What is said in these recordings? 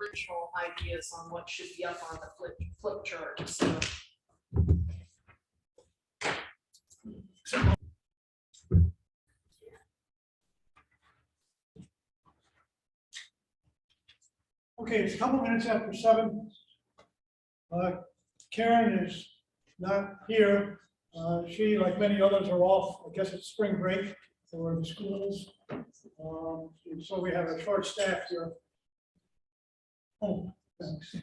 original ideas on what should be up on the flip chart. So. Okay, it's a couple minutes after 7. Karen is not here. She, like many others, are off. I guess it's spring break for the schools. And so we have a short staff here. Oh, thanks.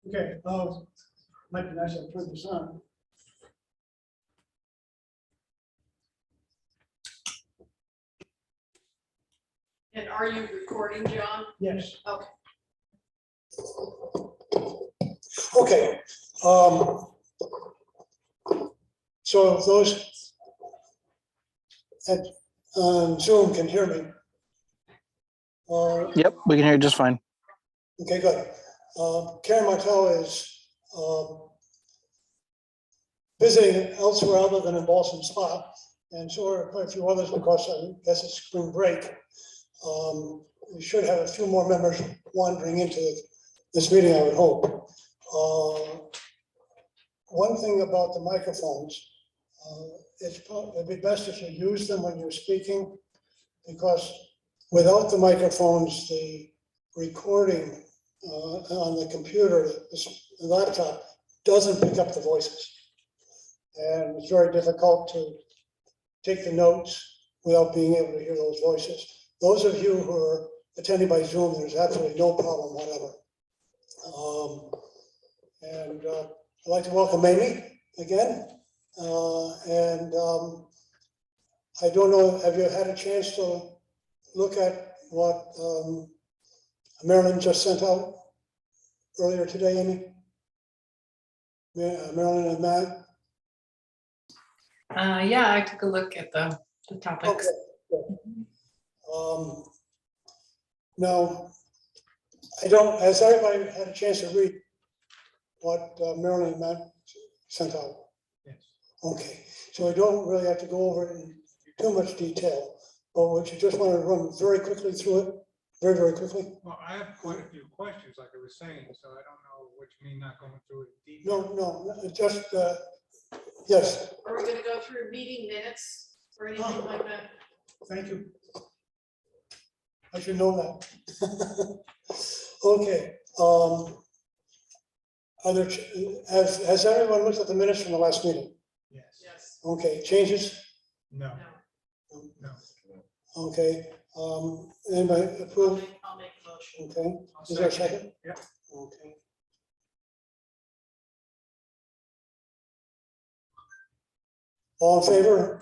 Okay, might be nice to turn this on. And are you recording, John? Yes. Okay. Okay. So those at Zoom can hear me. Yep, we can hear you just fine. Okay, good. Karen Martel is visiting elsewhere other than in Boston Spa, and so are quite a few others because I guess it's spring break. We should have a few more members wandering into this meeting, I would hope. One thing about the microphones, it'd be best if you use them when you're speaking, because without the microphones, the recording on the computer, the laptop, doesn't pick up the voices. And it's very difficult to take the notes without being able to hear those voices. Those of you who are attending by Zoom, there's absolutely no problem whatever. I'd like to welcome Amy again. I don't know, have you had a chance to look at what Marilyn just sent out earlier today, Amy? Marilyn and Matt? Yeah, I took a look at the topics. Okay, good. Now, has everybody had a chance to read what Marilyn and Matt sent out? Yes. Okay, so we don't really have to go over it in too much detail, but would you just want to run very quickly through it? Very, very quickly? Well, I have quite a few questions, like I was saying, so I don't know what you mean not going through it in detail. No, just, yes, Are we gonna go through meeting minutes or anything like that? thank you. I should know that. Okay, has everyone looked at the minutes from the last meeting? Yes. Yes. Okay, changes? No, No. no. Okay, anybody approve? I'll make a motion. Okay, I'll is there a second it. second? Yep. Okay. All in favor?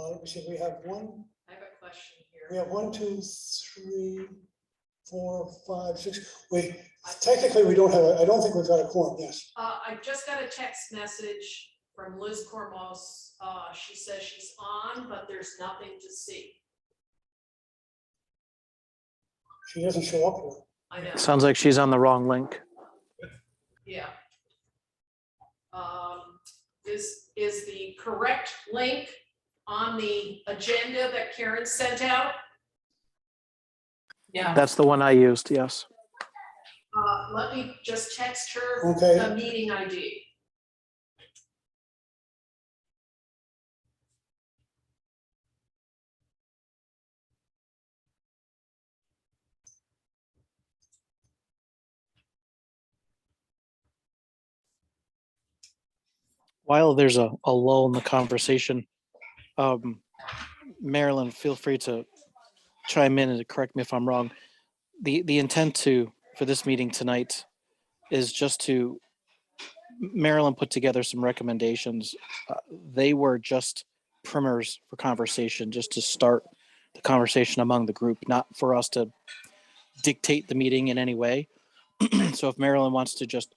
Let me see, we have one, I have a question we here. have 1, 2, 3, 4, 5, 6. Technically, we don't have, I don't think we've got a quorum, yes. I just got a text message from Liz Cormos. She says she's on, but there's nothing to see. She doesn't show up here. I know. Sounds like she's on the wrong link. Yeah. Is the correct link on the agenda that Karen sent out? Yeah. That's the one I used, yes. Let me just text her Okay. the meeting ID. While there's a lull in the conversation, Marilyn, feel free to chime in and to correct me if I'm wrong. The intent for this meeting tonight is just to, Marilyn put together some recommendations. They were just primers for conversation, just to start the conversation among the group, not for us to dictate the meeting in any way. So if Marilyn wants to just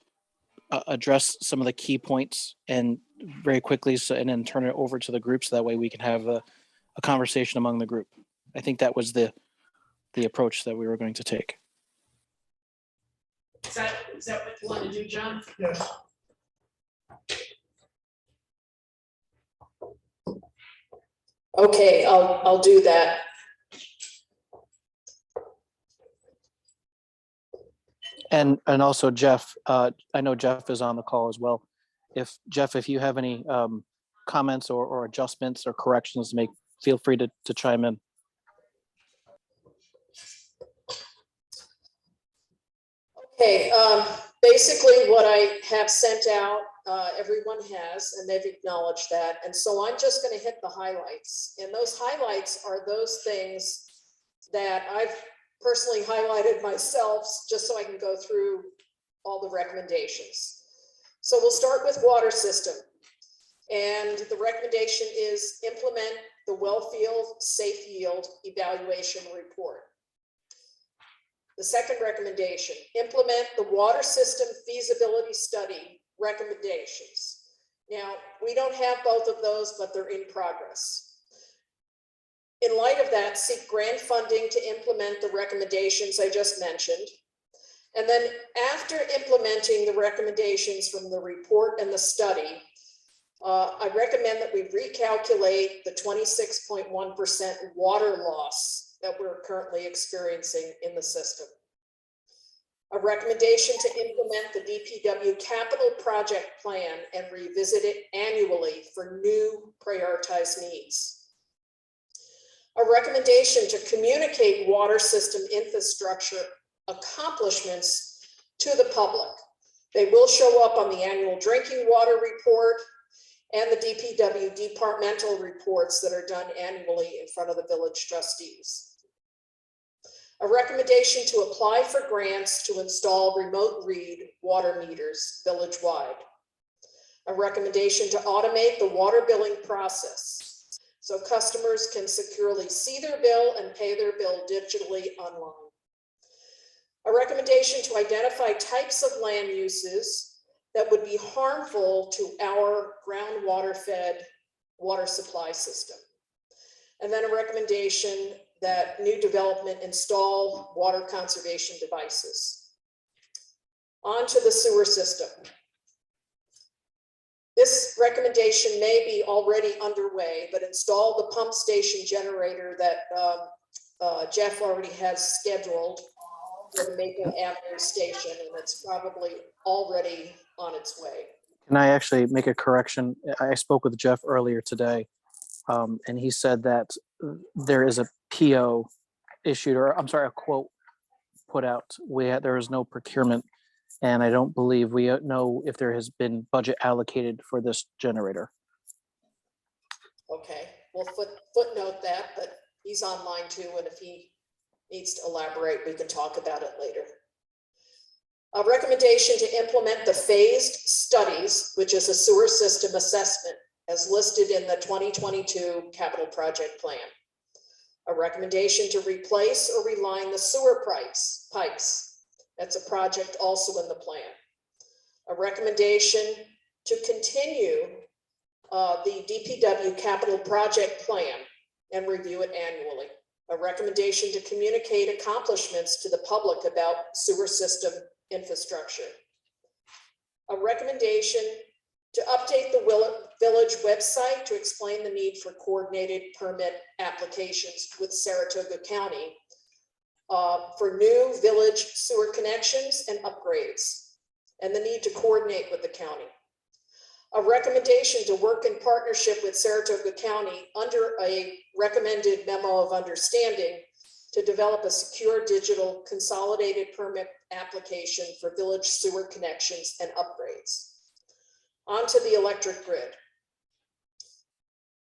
address some of the key points and very quickly, and then turn it over to the group, so that way we can have a conversation among the group. I think that was the approach that we were going to take. Is that what you want to do, John? Yes. Okay, I'll do that. And also Jeff, I know Jeff is on the call as well. Jeff, if you have any comments or adjustments or corrections to make, feel free to chime in. Okay, basically what I have sent out, everyone has, and they've acknowledged that. And so I'm just going to hit the highlights. And those highlights are those things that I've personally highlighted myself, just so I can go through all the recommendations. So we'll start with water system. And the recommendation is implement the Wellfield Safe Yield Evaluation Report. The second recommendation, implement the water system feasibility study recommendations. Now, we don't have both of those, but they're in progress. In light of that, seek grant funding to implement the recommendations I just mentioned. And then after implementing the recommendations from the report and the study, I recommend that we recalculate the 26.1% water loss that we're currently experiencing in the system. A recommendation to implement the DPW capital project plan and revisit it annually for new prioritized needs. A recommendation to communicate water system infrastructure accomplishments to the public. They will show up on the annual drinking water report and the DPW departmental reports that are done annually in front of the village trustees. A recommendation to apply for grants to install remote read water meters village-wide. A recommendation to automate the water billing process so customers can securely see their bill and pay their bill digitally online. A recommendation to identify types of land uses that would be harmful to our groundwater fed water supply system. And then a recommendation that new development install water conservation devices. On to the sewer system. This recommendation may be already underway, but install the pump station generator that Jeff already has scheduled for the Maple Avenue station, and it's probably already on its way. Can I actually make a correction? I spoke with Jeff earlier today, and he said that there is a PO issued, or I'm sorry, a quote put out. There is no procurement, and I don't believe we know if there has been budget allocated for this generator. Okay, we'll footnote that, but he's online too, and if he needs to elaborate, we can talk about it later. A recommendation to implement the phased studies, which is a sewer system assessment, as listed in the 2022 capital project plan. A recommendation to replace or reline the sewer pipes. That's a project also in the plan. A recommendation to continue the DPW capital project plan and review it annually. A recommendation to communicate accomplishments to the public about sewer system infrastructure. A recommendation to update the village website to explain the need for coordinated permit applications with Saratoga County for new village sewer connections and upgrades, and the need to coordinate with the county. A recommendation to work in partnership with Saratoga County under a recommended memo of understanding to develop a secure digital consolidated permit application for village sewer connections and upgrades. Onto the electric grid.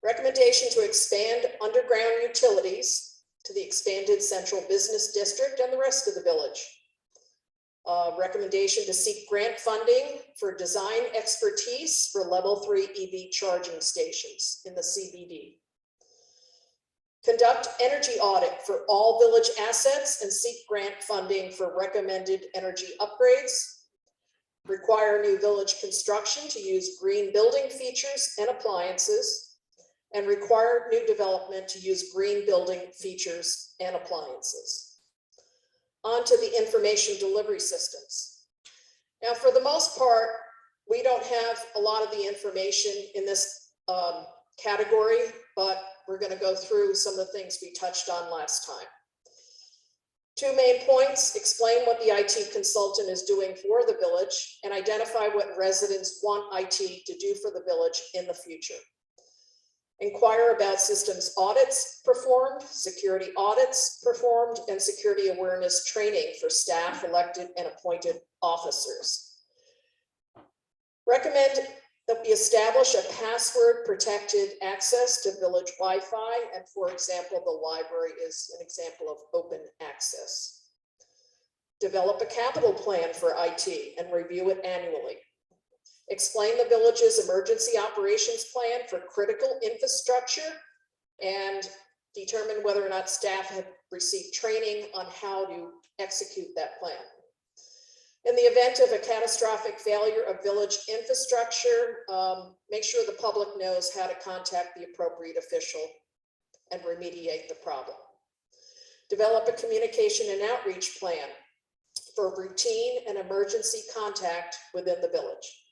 Recommendation to expand underground utilities to the expanded central business district and the rest of the village. Recommendation to seek grant funding for design expertise for level 3 EV charging stations in the CBD. Conduct energy audit for all village assets and seek grant funding for recommended energy upgrades. Require new village construction to use green building features and appliances, and require new development to use green building features and appliances. On to the information delivery systems. Now, for the most part, we don't have a lot of the information in this category, but we're going to go through some of the things we touched on last time. 2 main points: explain what the IT consultant is doing for the village and identify what residents want IT to do for the village in the future. Inquire about systems audits performed, security audits performed, and security awareness training for staff, elected and appointed officers. Recommend that we establish a password protected access to village Wi-Fi. And for example, the library is an example of open access. Develop a capital plan for IT and review it annually. Explain the village's emergency operations plan for critical infrastructure and determine whether or not staff have received training on how to execute that plan. In the event of a catastrophic failure of village infrastructure, make sure the public knows how to contact the appropriate official and remediate the problem. Develop a communication and outreach plan for routine and emergency contact within the village.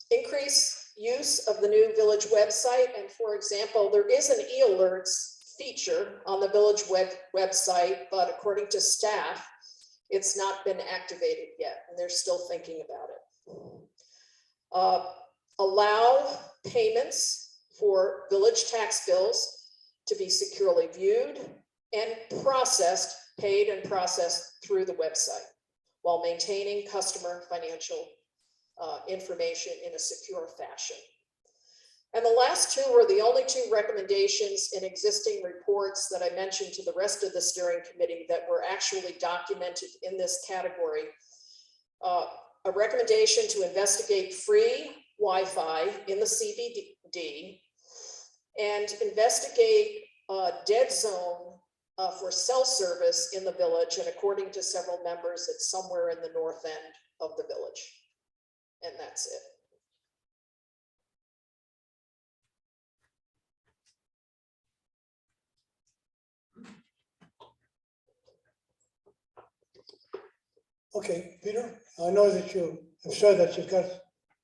Increase use of the new village website. And for example, there is an e-alerts feature on the village website, but according to staff, it's not been activated yet, and they're still thinking about it. Allow payments for village tax bills to be securely viewed and processed, paid and processed through the website while maintaining customer financial information in a secure fashion. And the last 2 were the only 2 recommendations in existing reports that I mentioned to the rest of the steering committee that were actually documented in this category. A recommendation to investigate free Wi-Fi in the CBD and investigate a dead zone for cell service in the village. And according to several members, it's somewhere in the north end of the village. And that's it. Okay, Peter, I know that you have said that you've got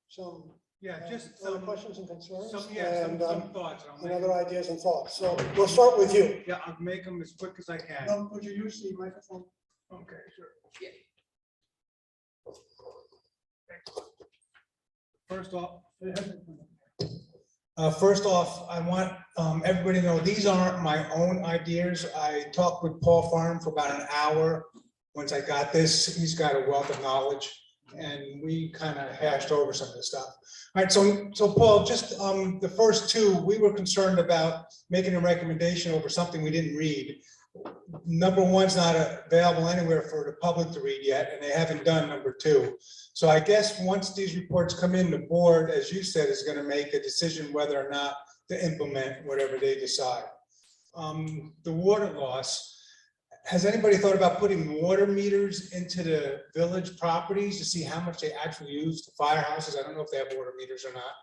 some Yeah, just other some, questions and concerns some and thoughts. I'll and make other them- ideas and thoughts. So we'll start with you. Yeah, I'll make them as quick as I can. Would you use the microphone? Okay, sure. Yeah. First off, I want everybody to know these aren't my own ideas. I talked with Paul Farm for about an hour. Once I got this, he's got a wealth of knowledge, and we kind of hashed over some of this stuff. All right, so Paul, just the first 2, we were concerned about making a recommendation over something we didn't read. Number 1's not available anywhere for the public to read yet, and they haven't done number 2. So I guess once these reports come in, the board, as you said, is going to make a decision whether or not to implement whatever they decide. The water loss. Has anybody thought about putting water meters into the village properties to see how much they actually use? The firehouses, I don't know if they have water meters or not.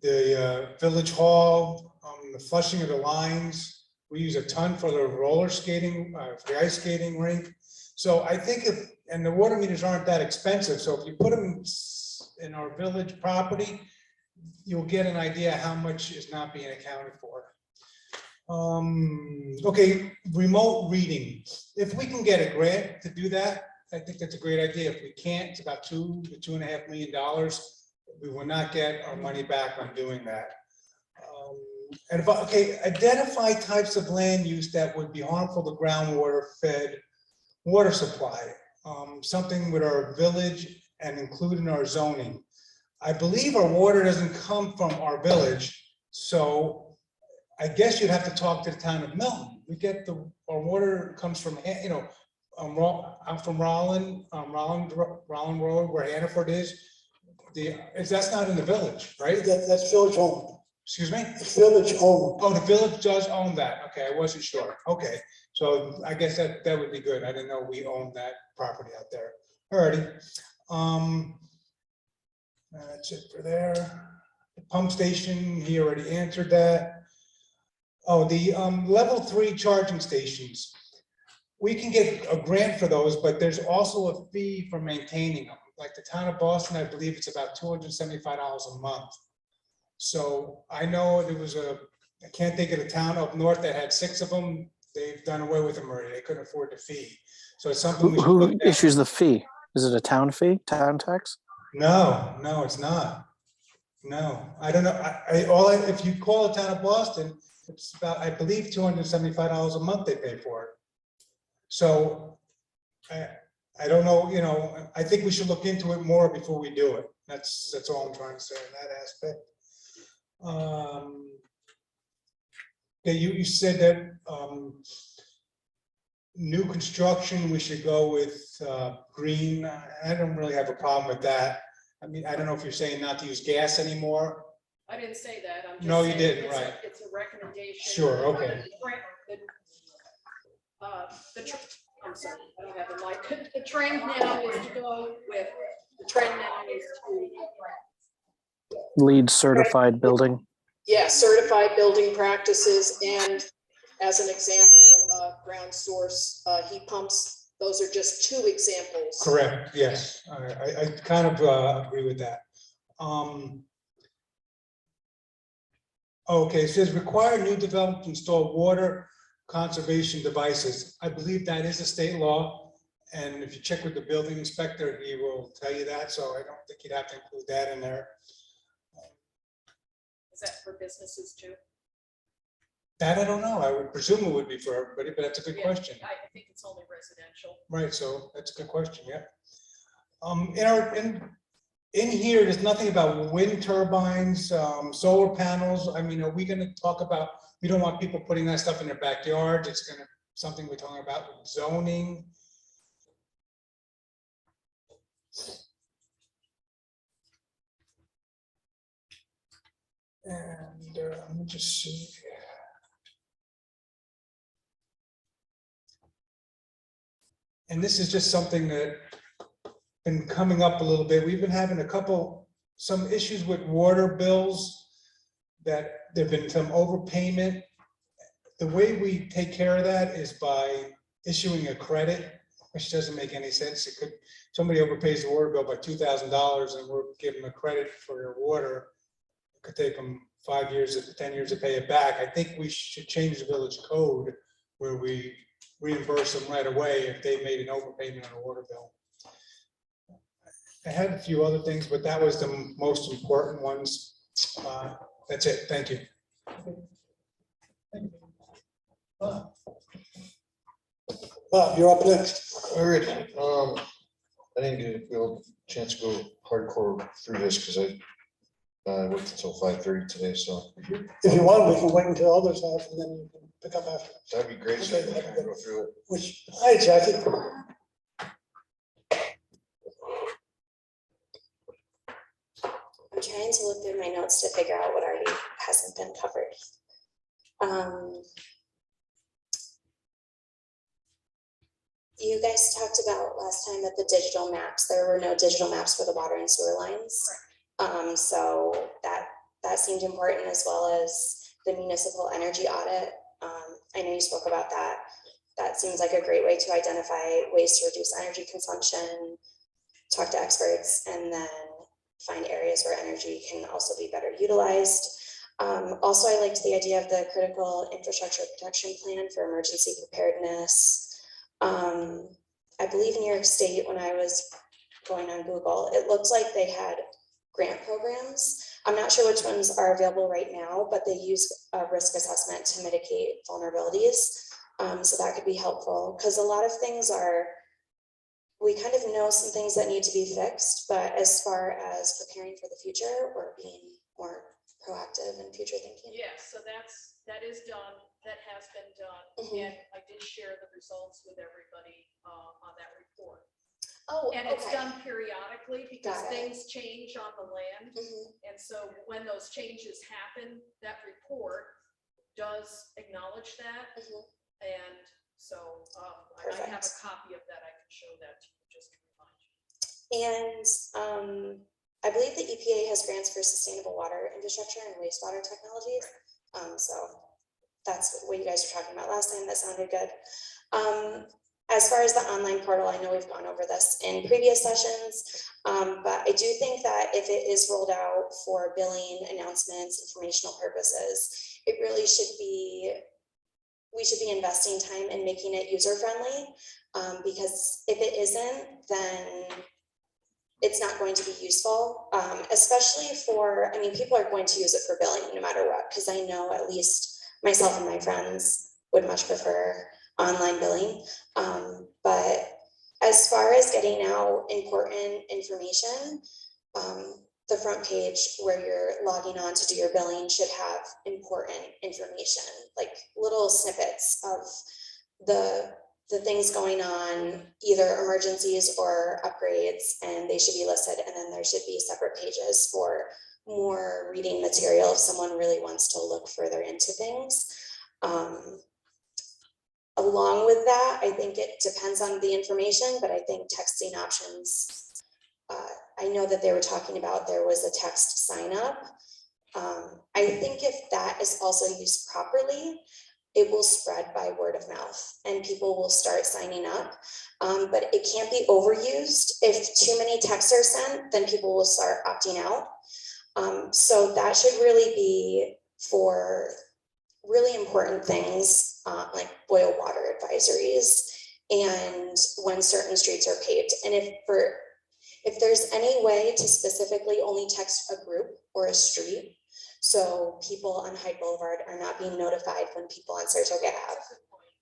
The village hall, the flushing of the lines. We use a ton for the roller skating, for the ice skating rink. So I think and the water meters aren't that expensive. So if you put them in our village property, you'll get an idea how much is not being accounted for. Okay, remote reading. If we can get a grant to do that, I think that's a great idea. If we can't, it's about $2 to $2.5 million. We will not get our money back on doing that. Okay, identify types of land use that would be harmful to groundwater fed water supply. Something with our village and include in our zoning. I believe our water doesn't come from our village, so I guess you'd have to talk to the town of Milton. We get our water comes from, I'm from Rollin Road, where Hannaford is. That's not in the village, right? That's village owned. Excuse me? It's village owned. Oh, the village does own that. Okay, I wasn't sure. Okay, so I guess that would be good. I didn't know we owned that property out there. Alrighty. That's it for there. The pump station, he already answered that. Oh, the level 3 charging stations. We can get a grant for those, but there's also a fee for maintaining them. Like the town of Boston, I believe it's about $275 a month. So I know there was I can't think of the town up north that had 6 of them. They've done away with them already. They couldn't afford the fee. So it's something we should look Who at. issues the fee? Is it a town fee, town tax? No, no, it's not. No, I don't know. If you call the town of Boston, it's about, I believe, $275 a month they pay for it. So I don't know, I think we should look into it more before we do it. That's all I'm trying to say in that aspect. Okay, you said that new construction, we should go with green. I don't really have a problem with that. I mean, I don't know if you're saying not to use gas anymore. I didn't say that. I'm just No, you saying didn't, it's a- right. It's a recommendation. Sure, okay. I'm sorry, I don't have the mic. The trend now is to go with, the trend now is to. LEED certified building. Yeah, certified building practices, and as an example, ground source heat pumps. Those are just 2 examples. Correct, yes. I kind of agree with that. Okay, it says require new development to install water conservation devices. I believe that is a state law. And if you check with the building inspector, he will tell you that. So I don't think you'd have to include that in there. Is that for businesses too? That I don't know. I would presume it would be for everybody, but that's a good Yeah, question. I think it's only residential. Right, so that's a good question, yeah. In here, there's nothing about wind turbines, solar panels. I mean, are we gonna talk about, we don't want people putting that stuff in their backyard. It's gonna, something we're talking about with zoning. And let me just see. And this is just something that been coming up a little bit. We've been having some issues with water bills, that there've been some overpayment. The way we take care of that is by issuing a credit, which doesn't make any sense. It could, somebody overpays the water bill by $2,000 and we're giving them a credit for their water. It could take them 5 years, 10 years to pay it back. I think we should change the village code where we reimburse them right away if they made an overpayment on a water bill. I had a few other things, but that was the most important ones. That's it. Thank you. Bob, you're up next. All right, I didn't get a real chance to go hardcore through this because I worked until 5:30 today, so If you want, we can wait until others have, and then you can pick up after. that'd be great. So I Okay, can go through it. Which, hi, Jackie. I'm trying to look through my notes to figure out what already hasn't been covered. You guys talked about last time that the digital maps, there were no digital maps for the water and sewer lines. So that seemed important, as well as the municipal energy audit. I know you spoke about that. That seems like a great way to identify ways to reduce energy consumption, talk to experts, and then find areas where energy can also be better utilized. Also, I liked the idea of the critical infrastructure protection plan for emergency preparedness. I believe in New York State, when I was going on Google, it looks like they had grant programs. I'm not sure which ones are available right now, but they use a risk assessment to mitigate vulnerabilities. So that could be helpful, because a lot of things are, we kind of know some things that need to be fixed, but as far as preparing for the future, we're being more proactive and future thinking. Yes, so that is done, that has been done, and I did share the results with everybody on that report. Oh, And it's okay. done periodically because Got it. things change on the land. And so when those changes happen, that report does acknowledge that. And so I have a Perfect. copy of that. I can show that to you just to remind you. And I believe the EPA has grants for sustainable water infrastructure and wastewater technologies. So that's what you guys were talking about last time. That sounded good. As far as the online portal, I know we've gone over this in previous sessions, but I do think that if it is rolled out for billing, announcements, informational purposes, it really should be, we should be investing time in making it user-friendly, because if it isn't, then it's not going to be useful, especially for, I mean, people are going to use it for billing no matter what, because I know at least myself and my friends would much prefer online billing. But as far as getting out important information, the front page where you're logging on to do your billing should have important information, like little snippets of the things going on, either emergencies or upgrades, and they should be listed. And then there should be separate pages for more reading material if someone really wants to look further into things. Along with that, I think it depends on the information, but I think texting options, I know that they were talking about, there was a text sign up. I think if that is also used properly, it will spread by word of mouth and people will start signing up. But it can't be overused. If too many texts are sent, then people will start opting out. So that should really be for really important things, like boil water advisories and when certain streets are paved. And if there's any way to specifically only text a group or a street, so people on Hyde Boulevard are not being notified when people on Saratoga Ave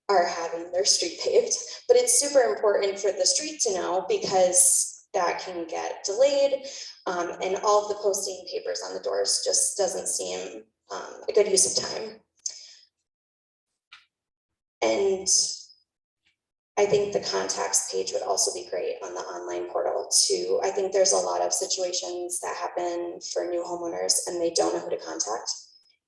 are having their street paved. But it's super important for the street to know, because that can get delayed. And all of the posting papers on the doors just doesn't seem a good use of time. And I think the contacts page would also be great on the online portal too. I think there's a lot of situations that happen for new homeowners and they don't know who to contact.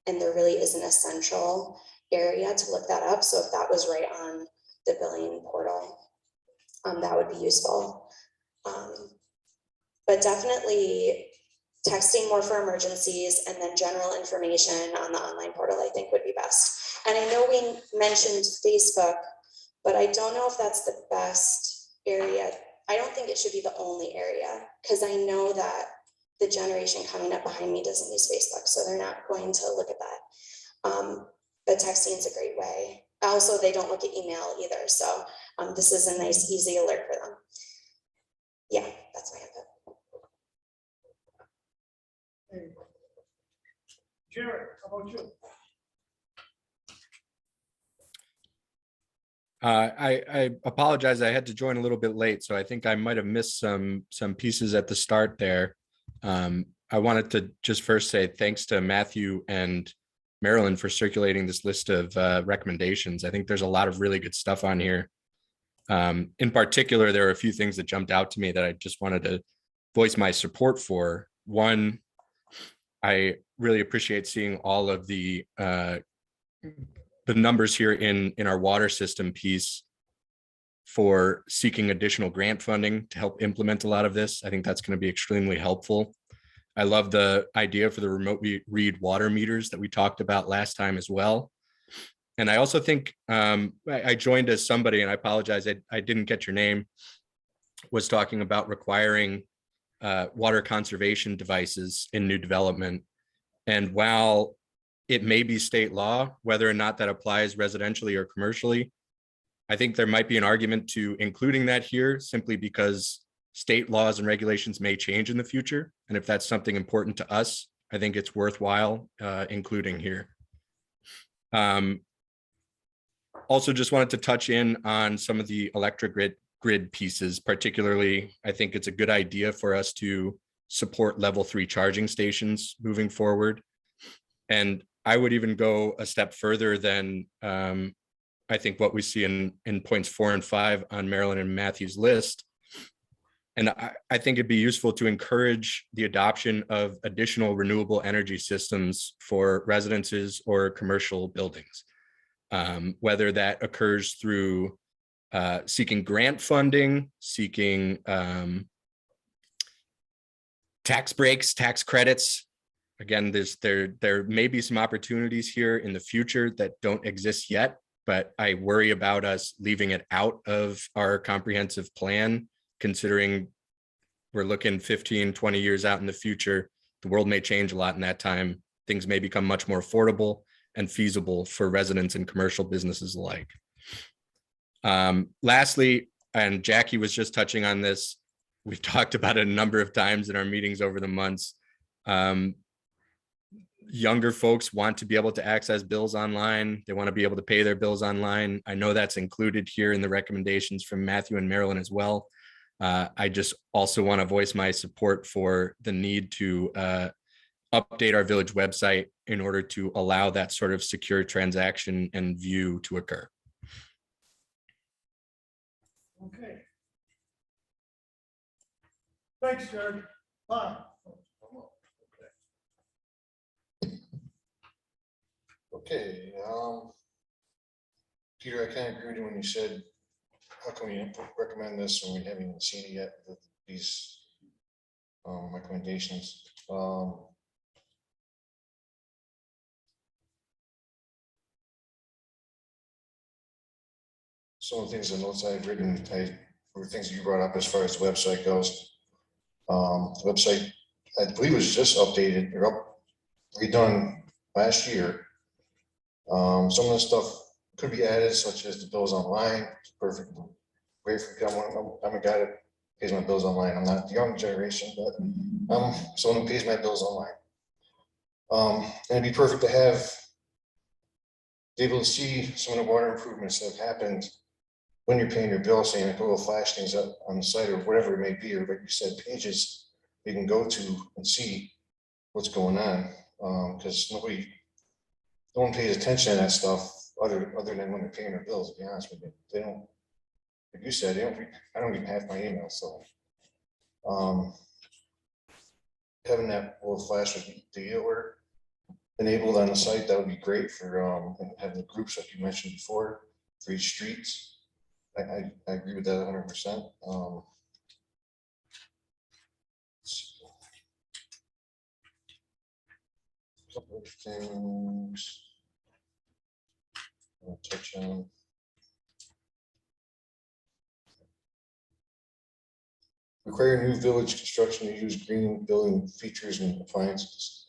And there really isn't a central area to look that up. So if that was right on the billing portal, that would be useful. But definitely texting more for emergencies and then general information on the online portal, I think would be best. And I know we mentioned Facebook, but I don't know if that's the best area. I don't think it should be the only area, because I know that the generation coming up behind me doesn't use Facebook, so they're not going to look at that. But texting is a great way. Also, they don't look at email either, so this is a nice, easy alert for them. Yeah, that's my input. Jared, how about you? I apologize. I had to join a little bit late, so I think I might have missed some pieces at the start there. I wanted to just first say thanks to Matthew and Marilyn for circulating this list of recommendations. I think there's a lot of really good stuff on here. In particular, there are a few things that jumped out to me that I just wanted to voice my support for. One, I really appreciate seeing all of the numbers here in our water system piece for seeking additional grant funding to help implement a lot of this. I think that's going to be extremely helpful. I love the idea for the remote read water meters that we talked about last time as well. And I also think I joined as somebody, and I apologize, I didn't get your name, was talking about requiring water conservation devices in new development. And while it may be state law, whether or not that applies residentially or commercially, I think there might be an argument to including that here simply because state laws and regulations may change in the future. And if that's something important to us, I think it's worthwhile including here. Also just wanted to touch in on some of the electric grid pieces. Particularly, I think it's a good idea for us to support level 3 charging stations moving forward. And I would even go a step further than I think what we see in points 4 and 5 on Marilyn and Matthew's list. And I think it'd be useful to encourage the adoption of additional renewable energy systems for residences or commercial buildings, whether that occurs through seeking grant funding, seeking tax breaks, tax credits. Again, there may be some opportunities here in the future that don't exist yet. but I worry about us leaving it out of our comprehensive plan, considering we're looking 15, 20 years out in the future. The world may change a lot in that time. Things may become much more affordable and feasible for residents and commercial businesses alike. Lastly, and Jackie was just touching on this, we've talked about it a number of times in our meetings over the months. Younger folks want to be able to access bills online. They want to be able to pay their bills online. I know that's included here in the recommendations from Matthew and Marilyn as well. I just also want to voice my support for the need to update our village website in order to allow that sort of secure transaction and view to occur. Okay. Thanks, Jared. Bye. Okay, Peter, I kind of agree with you when you said, how can we recommend this when we haven't even seen it yet, these recommendations? Some of the things, the notes I had written, were things that you brought up as far as the website goes. The website, I believe, was just updated or redone last year. Some of the stuff could be added, such as the bills online. It's perfect. Great for I'm a guy that pays my bills online. I'm not the young generation, but I'm someone who pays my bills online. And it'd be perfect to have be able to see some of the water improvements that have happened when you're paying your bill, saying like, oh, flash things up on the site or whatever it may be, or like you said, pages you can go to and see what's going on. Because no one pays attention to that stuff other than when they're paying their bills, to be honest with you. They don't, like you said, I don't even have my email. So having that little flash with the alert enabled on the site, that would be great for having the groups like you mentioned before for each streets. I agree with that 100%. Couple of things I'll touch on. Require new village construction to use green building features and appliances.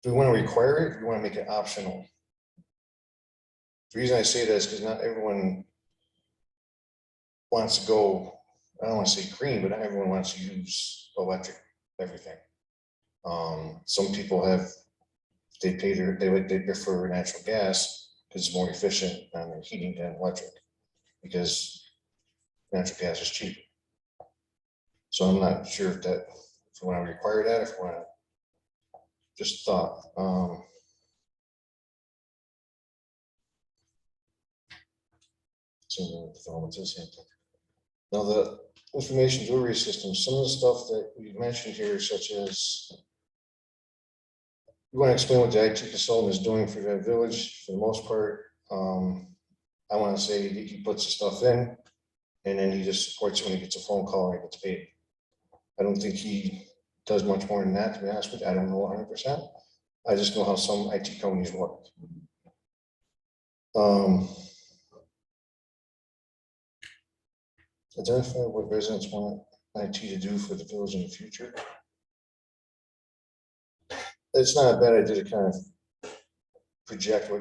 Do we want to require it? Or do we want to make it optional? The reason I say that is because not everyone wants to go, I don't want to say green, but not everyone wants to use electric everything. Some people they prefer natural gas because it's more efficient on their heating than electric, because natural gas is cheaper. So I'm not sure if we want to require that, if we want to just thought. Now the information delivery system, some of the stuff that we mentioned here, such as you want to explain what the IT consultant is doing for that village. For the most part, I want to say that he puts the stuff in and then he just supports it when he gets a phone call and he gets paid. I don't think he does much more than that, to be honest with you. I don't know 100%. I just know how some IT companies work. Identify what residents want IT to do for the village in the future. It's not a bad idea to kind of project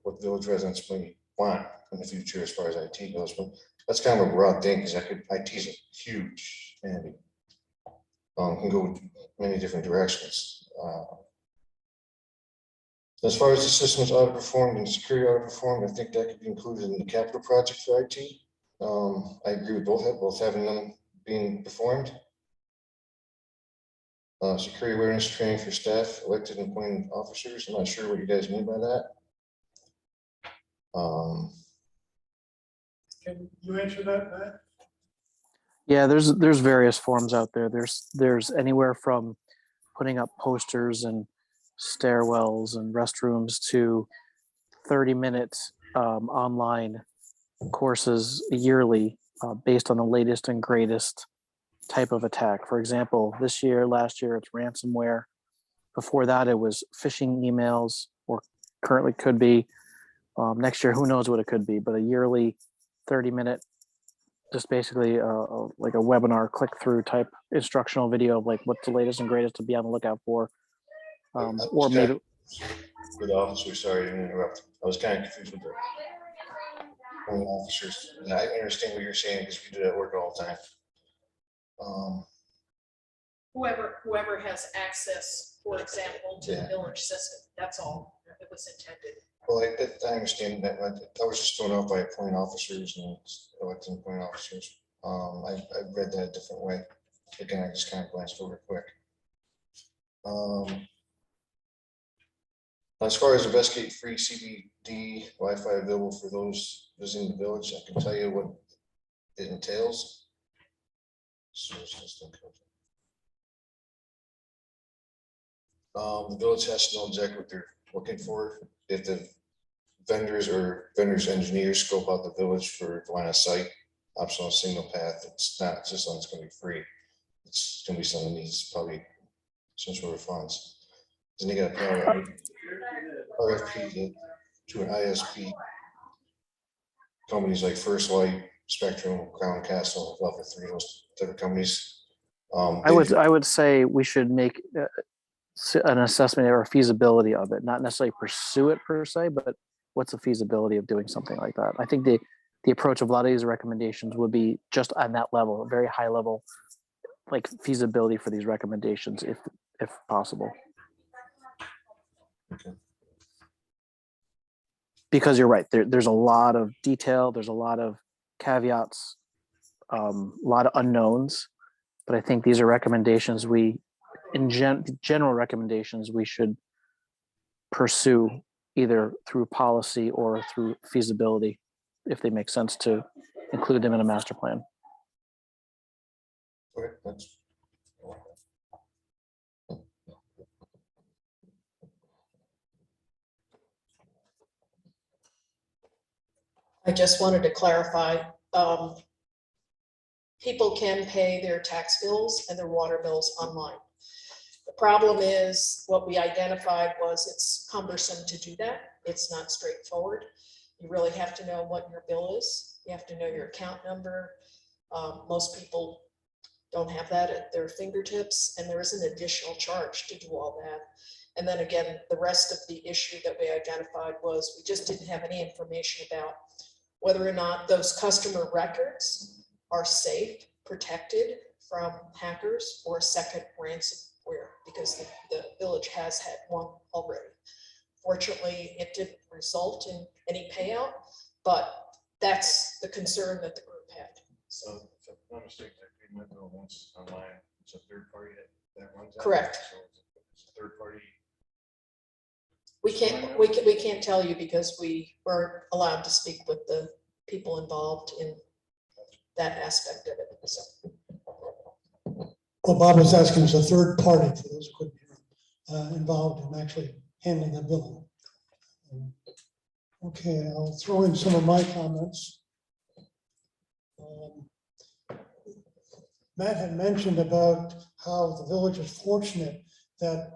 what village residents may want in the future as far as IT goes, but that's kind of a broad thing because IT is huge and can go many different directions. As far as the systems audit performed and security audit performed, I think that could be included in the capital project for IT. I agree with both having them being performed. Security awareness training for staff, elected and appointed officers. I'm not sure what you guys mean by that. Can you answer that, Matt? Yeah, there's various forms out there. There's anywhere from putting up posters and stairwells and restrooms to 30-minute online courses yearly based on the latest and greatest type of attack. For example, last year it's ransomware. Before that, it was phishing emails or currently could be. Next year, who knows what it could be, but a yearly 30-minute, just basically like a webinar click-through type instructional video of like what's the latest and greatest to be on the lookout for. Or maybe For the officers, sorry to interrupt. I was kind of confused with the officers. And I understand what you're saying because we do that work all the time. Whoever has access, for example, to the Yeah. village system, that's all it was intended. Well, I understand that. I was just thrown off by appointing officers and electing appointing officers. I read that a different way. Again, I just kind of glanced over it quick. As far as investigate free CBD Wi-Fi available for those visiting the village, I can tell you what it entails. Source system code. The village has to know exactly what they're looking for. If the vendors engineers scope out the village for line of sight, optional signal path, it's not just something that's going to be free. It's going to be something that needs probably some sort of funds. Then you got RFP to an ISP. Companies like First Light, Spectrum, Crown Castle, Level 3, those type of companies. I would say we should make an assessment or a feasibility of it, not necessarily pursue it per se, but what's the feasibility of doing something like that? I think the approach of a lot of these recommendations would be just on that level, a very high level, like feasibility for these recommendations, if possible. Okay. Because you're right, there's a lot of detail, there's a lot of caveats, a lot of unknowns, but I think these are recommendations general recommendations we should pursue either through policy or through feasibility, if they make sense to include them in a master plan. Okay, that's. I just wanted to clarify, people can pay their tax bills and their water bills online. The problem is what we identified was it's cumbersome to do that. It's not straightforward. You really have to know what your bill is. You have to know your account number. Most people don't have that at their fingertips, and there is an additional charge to do all that. And then again, the rest of the issue that we identified was we just didn't have any information about whether or not those customer records are safe, protected from hackers or second ransomware, because the village has had one already. Fortunately, it didn't result in any payout, but that's the concern that the group had. So, if I'm not mistaken, I went through once online. It's a third party that runs that. Correct. So it's a third party. We can't tell you because we weren't allowed to speak with the people involved in that aspect of it. So. What Bob was asking is a third party for those who couldn't hear, involved in actually handling the billing. Okay, I'll throw in some of my comments. Matt had mentioned about how the village is fortunate that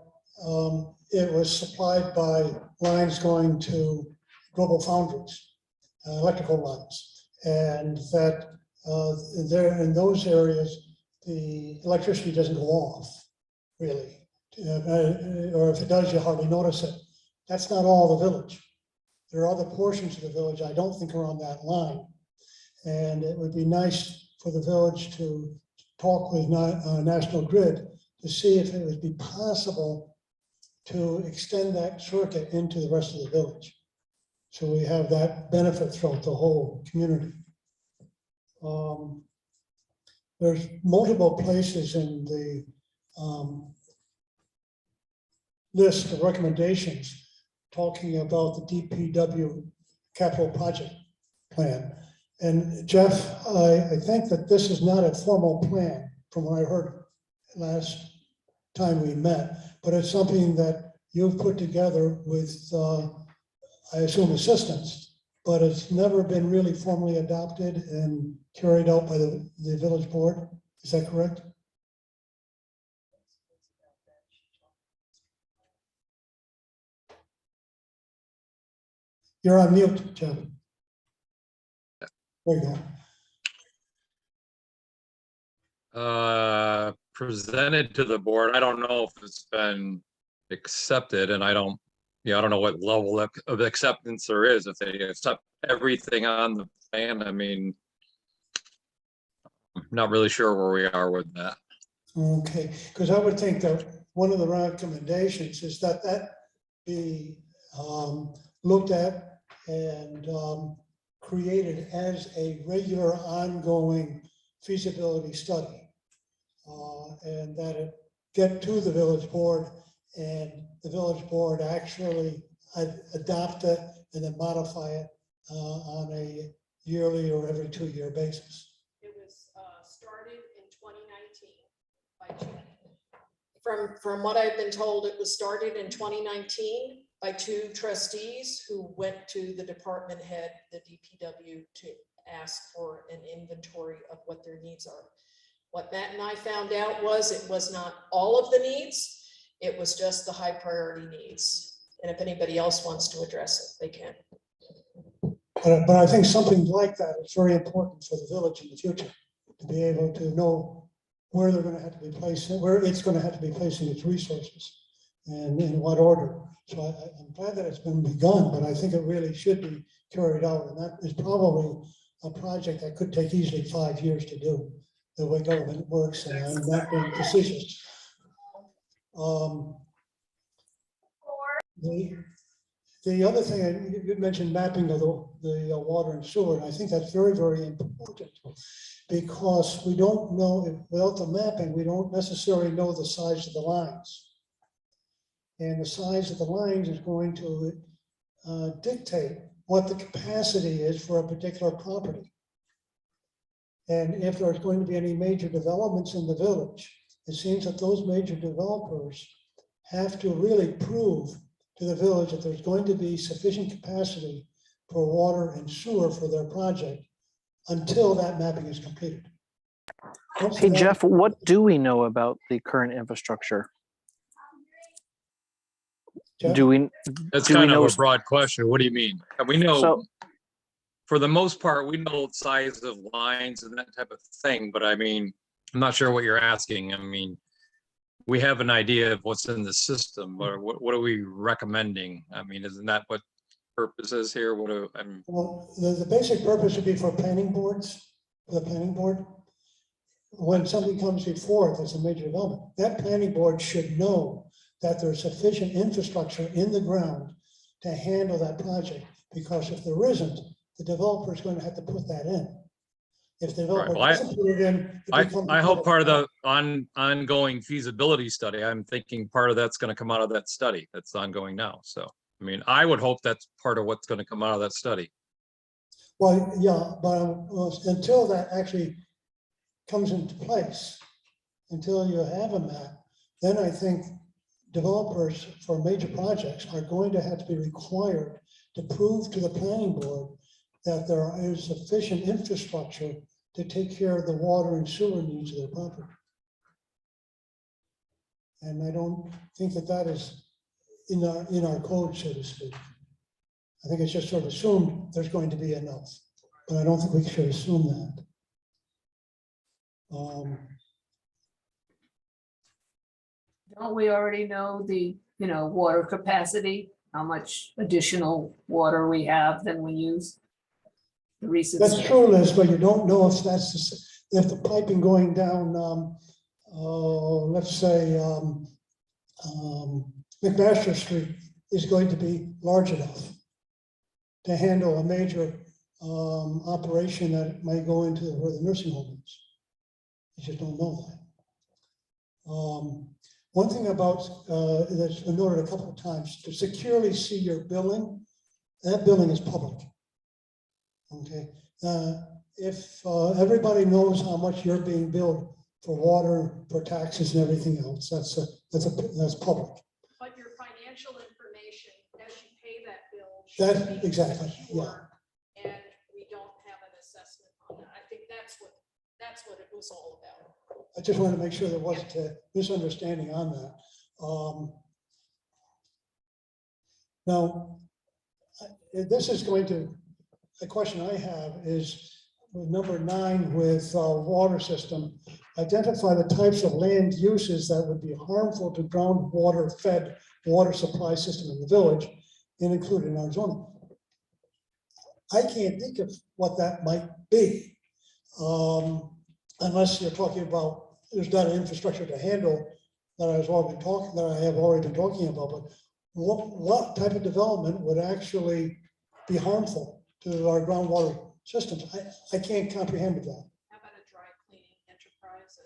it was supplied by lines going to Global Foundries, electrical lines, and that there in those areas, the electricity doesn't go off, really. Or if it does, you hardly notice it. That's not all the village. There are other portions of the village I don't think are on that line. And it would be nice for the village to talk with National Grid to see if it would be possible to extend that circuit into the rest of the village. So we have that benefit throughout the whole community. There's multiple places in the list of recommendations talking about the DPW capital project plan. And Jeff, I think that this is not a formal plan from what I heard last time we met, but it's something that you've put together with, I assume, assistance, but it's never been really formally adopted and carried out by the village board. Is that correct? You're on mute, Jeff. There you go. Presented to the board. I don't know if it's been accepted, and I don't know what level of acceptance there is. If they accept everything on the plan, I mean, I'm not really sure where we are with that. Okay, because I would think that one of the recommendations is that be looked at and created as a regular ongoing feasibility study. And that it get to the village board and the village board actually adopt it and then modify it on a yearly or every 2-year basis. It was started in 2019 by two. From what I've been told, it was started in 2019 by 2 trustees who went to the department head, the DPW, to ask for an inventory of what their needs are. What Matt and I found out was it was not all of the needs, it was just the high priority needs. And if anybody else wants to address it, they can. But I think something like that is very important for the village in the future, to be able to know where they're going to have to be placing, where it's going to have to be placing its resources and in what order. So I'm glad that it's been begun, but I think it really should be carried out. And that is probably a project that could take easily 5 years to do, the way government works, and I'm not being facetious. The other thing, you mentioned mapping of the water and sewer, and I think that's very, very important, because we don't know, without the mapping, we don't necessarily know the size of the lines. And the size of the lines is going to dictate what the capacity is for a particular property. And if there's going to be any major developments in the village, it seems that those major developers have to really prove to the village that there's going to be sufficient capacity for water and sewer for their project until that mapping is completed. Hey, Jeff, what do we know about the current infrastructure? Jeff? That's Do we kind know? of a broad question. What do you mean? We know, So, for the most part, we know the size of lines and that type of thing, but I mean, I'm not sure what you're asking. I mean, we have an idea of what's in the system, or what are we recommending? I mean, isn't that what purpose is here? Well, the basic purpose would be for planning boards, for the planning board. When something comes before it, there's a major development, that planning board should know that there's sufficient infrastructure in the ground to handle that project, because if there isn't, the developer is going to have to put that in. If the developer doesn't put it in, I hope part of the ongoing feasibility study, I'm thinking part of that's going to come out of that study that's ongoing now. So, I mean, I would hope that's part of what's going to come out of that study. Well, yeah, but until that actually comes into place, until you have a map, then I think developers for major projects are going to have to be required to prove to the planning board that there is sufficient infrastructure to take care of the water and sewer needs of their property. And I don't think that that is in our code, so to speak. I think it's just sort of assumed there's going to be enough, but I don't think we should assume that. Don't we already know the, water capacity, how much additional water we have than we use? The recent. That's true, Liz, but you don't know if if the piping going down, let's say, McMaster Street is going to be large enough to handle a major operation that might go into where the nursing home is. You just don't know that. One thing about that's been noted a couple of times, to securely see your billing, that billing is public. Okay, if everybody knows how much you're being billed for water, for taxes and everything else, that's public. But your financial information, as you pay that bill, That should be exactly, secure, and we don't have an assessment on that. I think that's what it was all about. I just wanted to make sure there wasn't a misunderstanding on that. Now, this is going to, the question I have is with number 9 with water system, identify the types of land uses that would be harmful to groundwater fed water supply system in the village and include in our zoning. I can't think of what that might be. Unless you're talking about, there's not an infrastructure to handle that I have already been talking about, but what type of development would actually be harmful to our groundwater systems? I can't comprehend with that. How about a dry cleaning enterprise?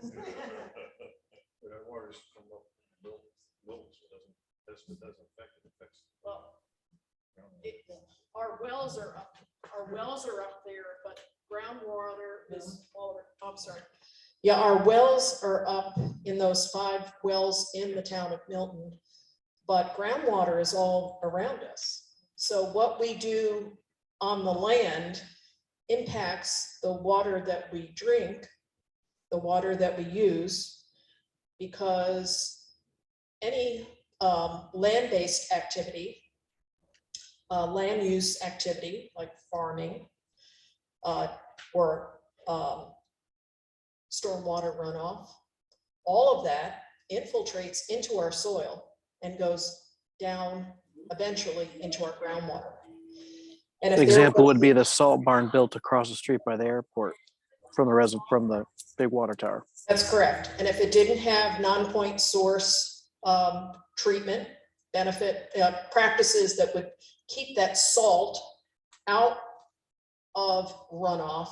Well, our wells are up, there, but groundwater is, I'm sorry. Yeah, our wells are up in those 5 wells in the town of Milton, but groundwater is all around us. So what we do on the land impacts the water that we drink, the water that we use, because any land-based activity, land use activity like farming or stormwater runoff, all of that infiltrates into our soil and goes down eventually into our groundwater. And if An there example was- would be the salt barn built across the street by the airport from the big water tower. That's correct. And if it didn't have non-point source treatment benefit practices that would keep that salt out of runoff,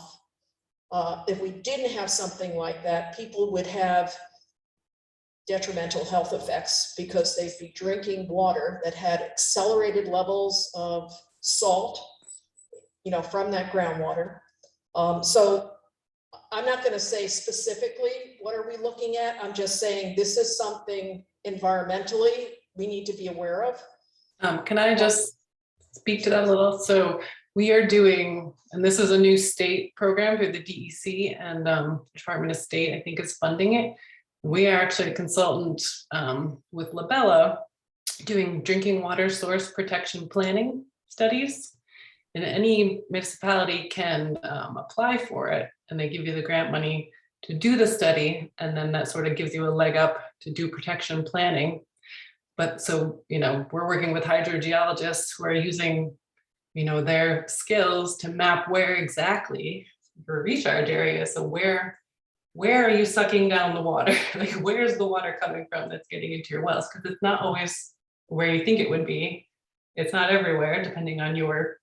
if we didn't have something like that, people would have detrimental health effects because they'd be drinking water that had accelerated levels of salt, from that groundwater. So I'm not going to say specifically what are we looking at. I'm just saying this is something environmentally we need to be aware of. Can I just speak to that a little? So we are doing, and this is a new state program through the DEC and Department of State, I think is funding it. We are actually a consultant with Labella doing drinking water source protection planning studies. And any municipality can apply for it, and they give you the grant money to do the study, and then that sort of gives you a leg up to do protection planning. But so, we're working with hydrogeologists who are using, their skills to map where exactly your recharge area. So where are you sucking down the water? Like, where's the water coming from that's getting into your wells? Because it's not always where you think it would be. It's not everywhere, depending on your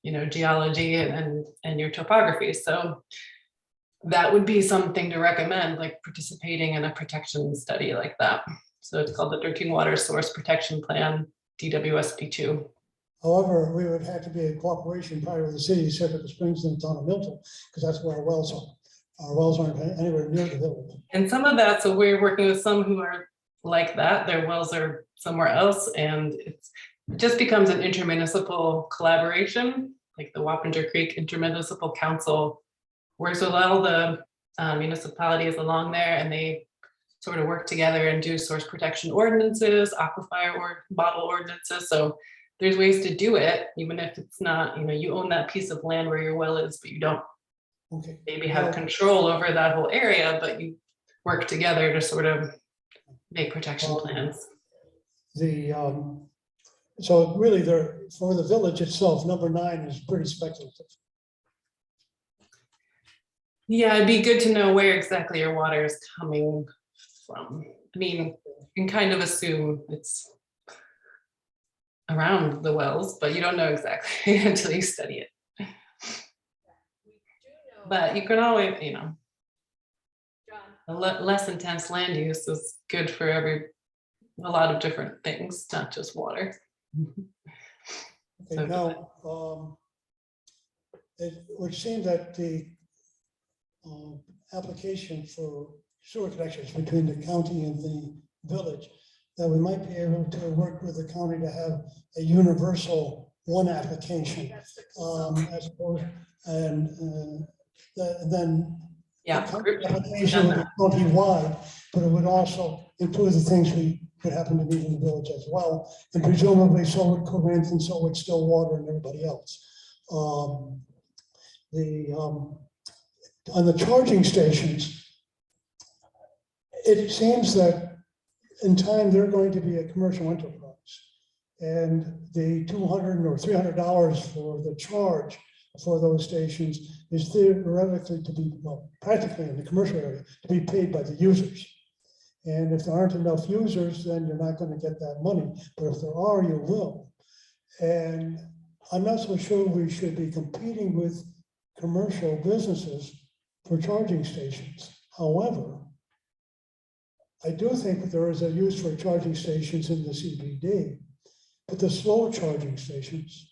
geology and your topography. So that would be something to recommend, like participating in a protection study like that. So it's called the Drinking Water Source Protection Plan, DWSP2. However, we would have to be in cooperation probably with the city, Circuit Springs and the town of Milton, because that's where our wells are. Our wells aren't anywhere near the village. And some of that, so we're working with some who are like that. Their wells are somewhere else, and it just becomes an intermunicipal collaboration, like the Wappinger Creek Intermunicipal Council works with all the municipalities along there, and they sort of work together and do source protection ordinances, aquifer or bottle ordinances. So there's ways to do it, even if it's not, you own that piece of land where your well is, but you don't maybe have control over that whole area, but you work together to sort of make protection plans. So really for the village itself, number 9 is pretty speculative. Yeah, it'd be good to know where exactly your water is coming from. I mean, you can kind of assume it's around the wells, but you don't know exactly until you study it. But you can always, a less intense land use is good for a lot of different things, not just water. Okay, now, it would seem that the application for sewer connections between the county and the village, that we might be able to work with the county to have a universal one application, as opposed, and then Yeah, the application would be county-wide, but it would also include the things we would happen to be in the village as well. And presumably so would Corinth and so would Stillwater and everybody else. On the charging stations, it seems that in time they're going to be a commercial enterprise. And the $200 or $300 for the charge for those stations is theoretically to be, well, practically in the commercial area, to be paid by the users. And if there aren't enough users, then you're not going to get that money. But if there are, you will. And I'm not so sure we should be competing with commercial businesses for charging stations. However, I do think that there is a use for charging stations in the CBD, but the slow charging stations,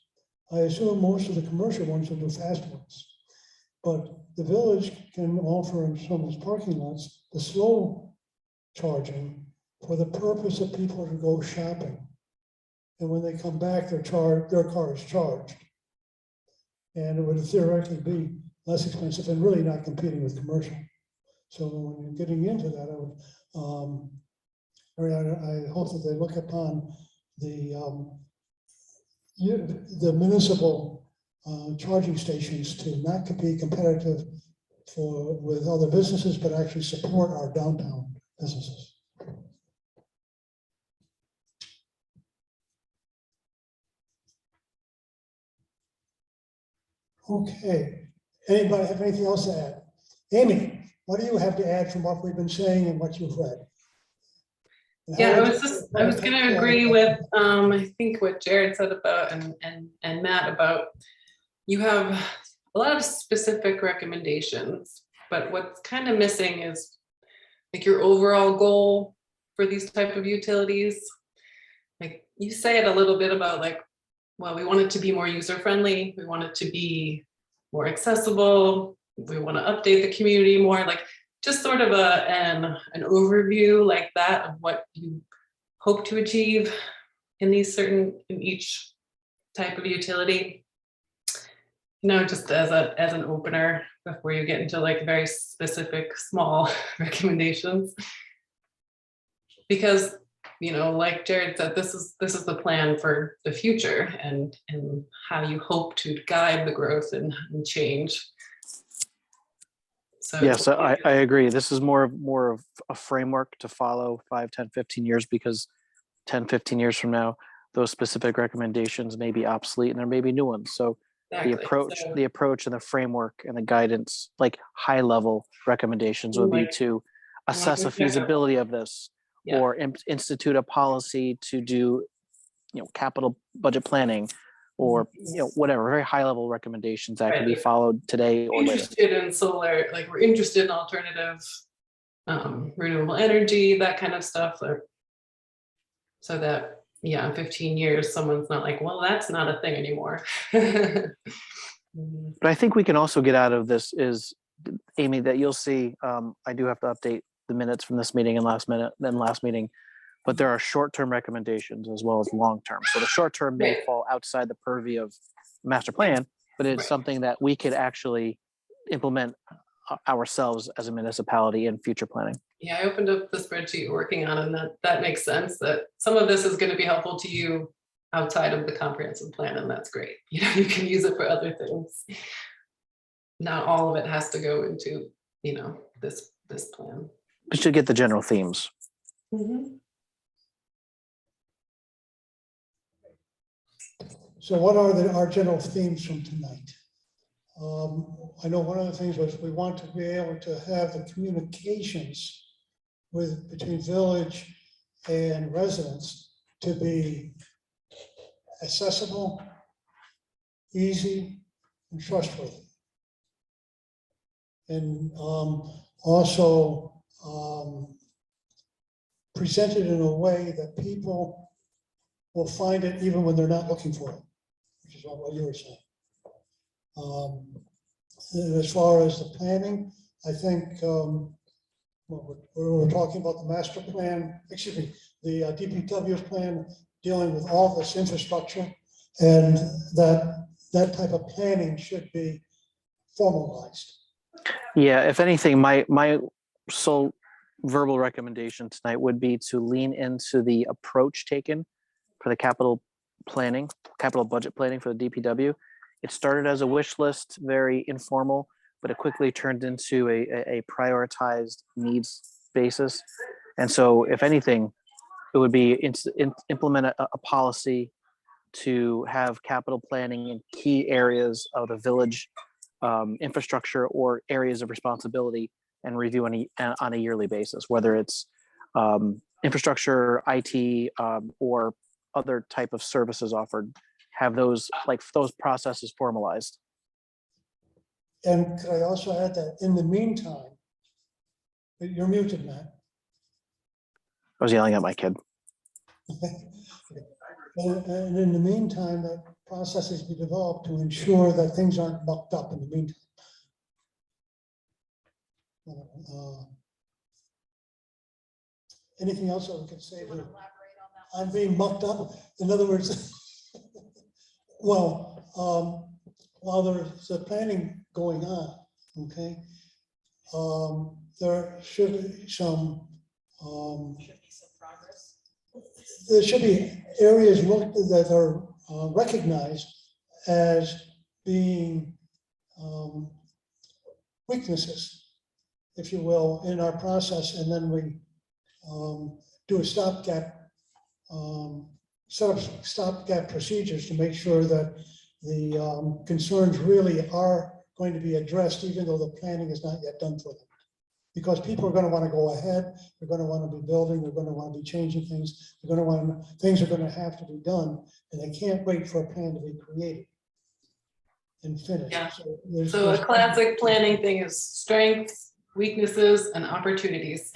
I assume most of the commercial ones will be fast ones. But the village can offer in some of its parking lots the slow charging for the purpose of people to go shopping. And when they come back, their car is charged. And it would theoretically be less expensive and really not competing with commercial. So when you're getting into that, I hope that they look upon the municipal charging stations to not be competitive with other businesses, but actually support our downtown businesses. Okay, anybody have anything else to add? Amy, what do you have to add from what we've been saying and what you've read? Yeah, I was going to agree with I think what Jared said about and Matt about, you have a lot of specific recommendations, but what's kind of missing is like your overall goal for these type of utilities. Like you say it a little bit about like, well, we want it to be more user friendly, we want it to be more accessible, we want to update the community more, like just sort of an overview like that of what you hope to achieve in each type of utility. You know, just as an opener before you get into like very specific small recommendations. Because, you know, like Jared said, this is the plan for the future and how you hope to guide the growth and change. So yes, I agree. This is more of a framework to follow 5, 10, 15 years, because 10, 15 years from now, those specific recommendations may be obsolete and there may be new ones. So exactly. the approach and the framework and the guidance, like high level recommendations, would be to assess a feasibility of this, or institute a policy to do, capital budget planning, or whatever, very high level recommendations that can be followed today or later. Interested in solar, like we're interested in alternative renewable energy, that kind of stuff, so that in 15 years someone's not like, well, that's not a thing anymore. But I think we can also get out of this is, Amy, that you'll see, I do have to update the minutes from this meeting and last meeting, but there are short-term recommendations as well as long-term. So the short-term may fall outside the purview of master plan, but it's something that we could actually implement ourselves as a municipality in future planning. Yeah, I opened up the spreadsheet you're working on, and that makes sense that some of this is going to be helpful to you outside of the comprehensive plan, and that's great. You can use it for other things. Not all of it has to go into, this plan. We should get the general themes. Mm-hmm. So what are our general themes from tonight? I know one of the things was we want to be able to have the communications between village and residents to be accessible, easy, and trustworthy. And also presented in a way that people will find it even when they're not looking for it, which is what you were saying. As far as the planning, I think we're talking about the master plan, the DPW's plan dealing with all this infrastructure, and that type of planning should be formalized. Yeah, if anything, my sole verbal recommendation tonight would be to lean into the approach taken for the capital budget planning for the DPW. It started as a wish list, very informal, but it quickly turned into a prioritized needs basis. And so if anything, it would be implement a policy to have capital planning in key areas of the village infrastructure or areas of responsibility and review on a yearly basis, whether it's infrastructure, IT, or other type of services offered, have those processes formalized. And could I also add that in the meantime, you're muted, Matt. I was yelling at my kid. And in the meantime, that processes be developed to ensure that things aren't mucked up in the meantime. Anything else I could say? I'm being mucked up. In other words, well, while there's the planning going on, okay, there should be some progress. there should be areas that are recognized as being weaknesses, if you will, in our process, and then we do a stopgap, set up stopgap procedures to make sure that the concerns really are going to be addressed, even though the planning is not yet done for them. Because people are going to want to go ahead, they're going to want to be building, they're going to want to be changing things, they're going to want, things are going to have to be done, and they can't wait for a plan to be created and finished. Yeah. So So a classic planning thing is strengths, weaknesses, and opportunities.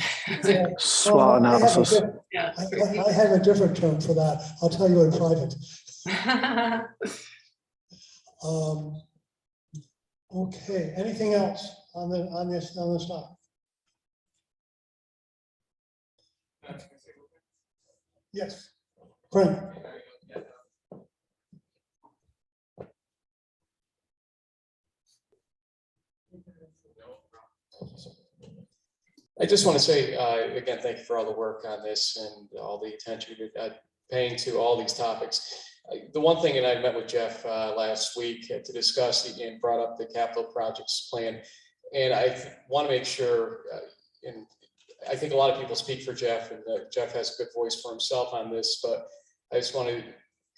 SWOT analysis. Yeah. I have a different term for that. I'll tell you in private. Okay, anything else on this topic? Yes, Frank. I just want to say, again, thank you for all the work on this and all the attention you're paying to all these topics. The one thing, and I met with Jeff last week to discuss and brought up the capital projects plan. And I want to make sure, and I think a lot of people speak for Jeff, and Jeff has a good voice for himself on this, but I just want to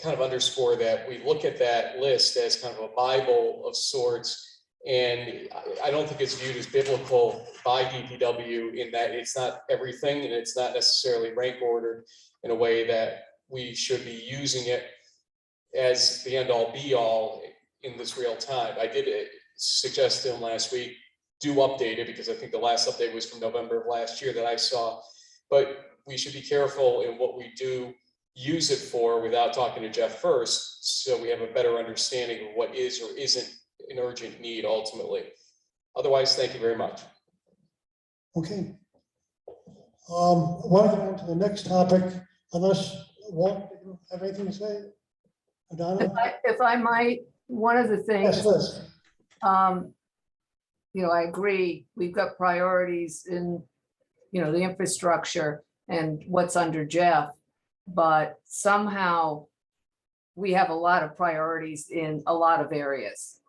kind of underscore that we look at that list as kind of a Bible of sorts. And I don't think it's viewed as biblical by DPW in that it's not everything, and it's not necessarily rank ordered in a way that we should be using it as the end all be all in this real time. I did suggest to him last week, do update it, because I think the last update was from November of last year that I saw, but we should be careful in what we do use it for without talking to Jeff first, so we have a better understanding of what is or isn't an urgent need ultimately. Otherwise, thank you very much. Okay. Want to go on to the next topic, unless Walt, do you have anything to say? Adana? If I might, one of the things, Yes, Liz. I agree, we've got priorities in, the infrastructure and what's under Jeff, but somehow we have a lot of priorities in a lot of areas.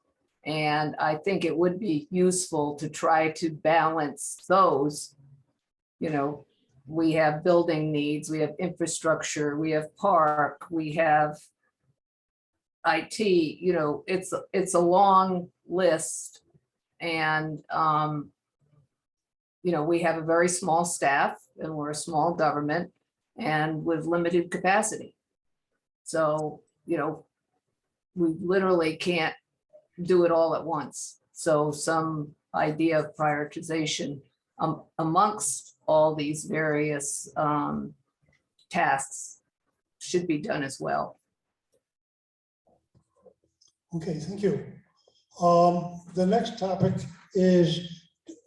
And I think it would be useful to try to balance those. We have building needs, we have infrastructure, we have park, we have IT, it's a long list. And, we have a very small staff, and we're a small government and with limited capacity. So, we literally can't do it all at once. So some idea of prioritization amongst all these various tasks should be done as well. Okay, thank you. The next topic is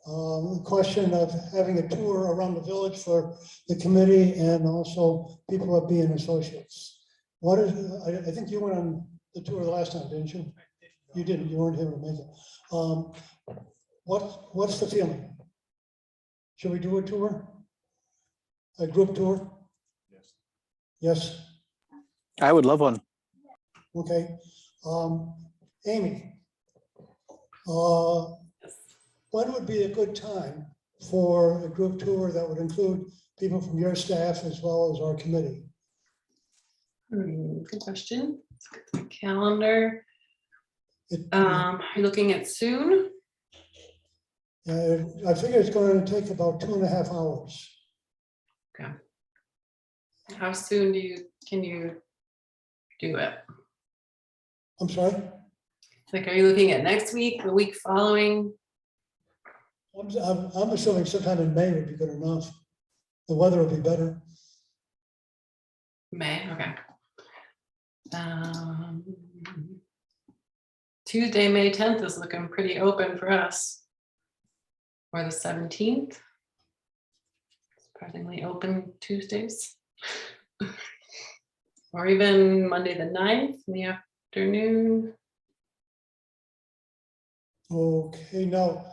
the question of having a tour around the village for the committee and also people at being associates. What is, I think you went on the tour the last time, didn't you? You didn't, you weren't able to make it. What's the feeling? Should we do a tour? a group tour? Yes, I would love one. okay. Amy, when would be a good time for a group tour that would include people from your staff as well as our committee? Good question. Let's get the calendar. It- Are you looking at soon? I figure it's going to take about 2.5 hours. How soon can you do it? I'm sorry? Like, are you looking at next week, the week following? I'm assuming sometime in May would be good enough. The weather will be better. May, okay. Tuesday, May 10th is looking pretty open for us. Or the 17th. Surprisingly open Tuesdays. Or even Monday the 9th in the afternoon. Okay, now,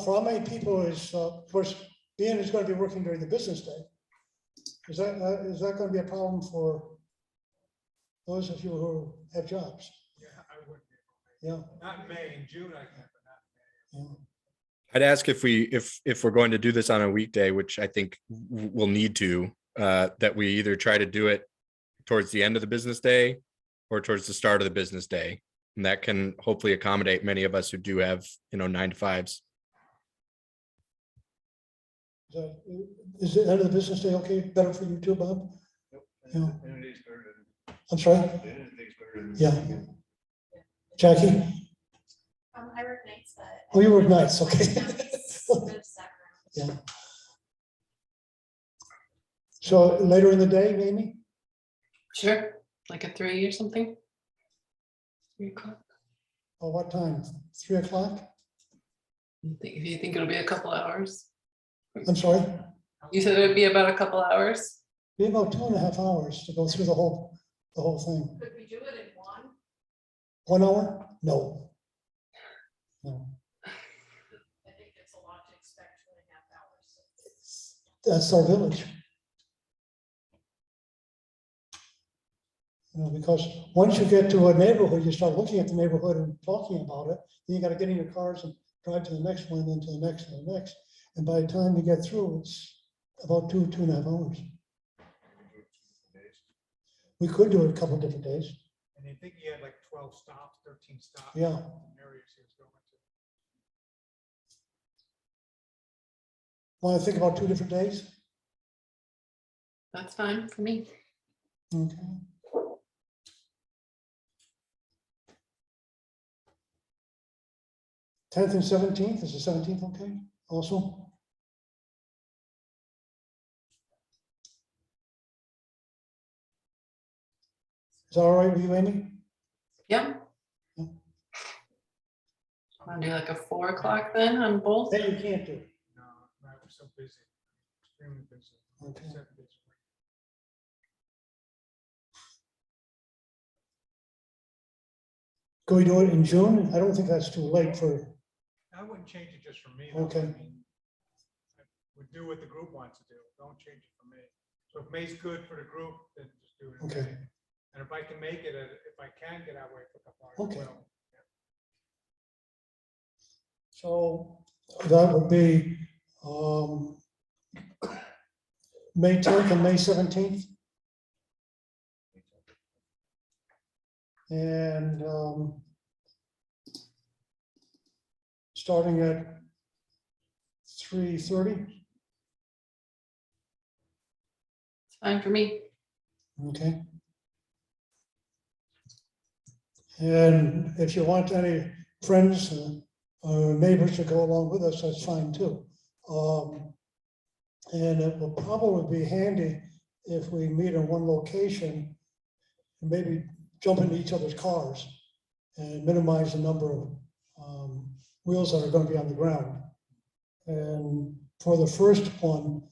for how many people is, of course, Ian is going to be working during the business day. Is that going to be a problem for those of you who have jobs? Yeah, I wouldn't. Yeah, Not in May, in June, I can, but not in May. yeah. I'd ask if we're going to do this on a weekday, which I think we'll need to, that we either try to do it towards the end of the business day or towards the start of the business day. And that can hopefully accommodate many of us who do have, 9 to 5s. Is the end of the business day okay? Better for you too, Bob? Yeah. I'm sorry? Yeah. Jackie? I work nights, but. Oh, you work nights, okay. Yeah. So later in the day, maybe? Sure, like a 3 or something. 3 o'clock. Or what time? 3 o'clock? If you think it'll be a couple hours. I'm sorry? You said it would be about a couple hours. Be about 2.5 hours to go through the whole thing. Could we do it in 1? 1 hour? No. No, I think it's a lot to expect 2.5 hours. that's our village. Because once you get to a neighborhood, you start looking at the neighborhood and talking about it, then you got to get in your cars and drive to the next one, then to the next and the next. And by the time you get through, it's about 2.5 hours. We could do it a couple of different days. And I think he had like 12 stops, 13 stops. Yeah. Areas he was going to. Want to think about 2 different days? That's fine for me. Okay. Tenth and 17th, is the 17th okay also? Is that all right with you, Amy? Yeah. Yeah. Want to do like a 4 o'clock then on both? That you can't do. No, I was so busy, extremely busy. Okay. 7 days a week. Can we do it in June? I don't think that's too late for, I wouldn't change it just for me. though. Okay. I mean, I would do what the group wants to do. Don't change it for me. So if May's good for the group, then just do it. in Okay. May. And if I can make it, if I can get away for a couple hours. Okay. well, so that would be May 10th and May 17th. And starting at 3:30. It's fine for me. Okay. And if you want any friends or neighbors to go along with us, that's fine too. And it will probably be handy if we meet in one location and maybe jump into each other's cars and minimize the number of wheels that are going to be on the ground. And for the first one,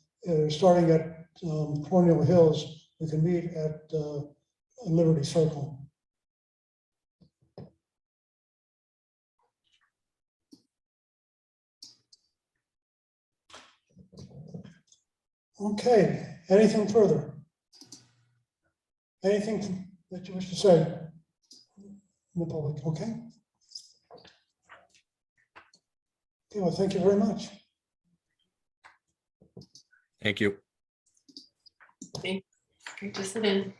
starting at Cornell Hills, we can meet at Liberty Circle. Okay, anything further? Anything that you wish to say in the public, okay? Okay, well, thank you very much. Thank you. Great to sit in.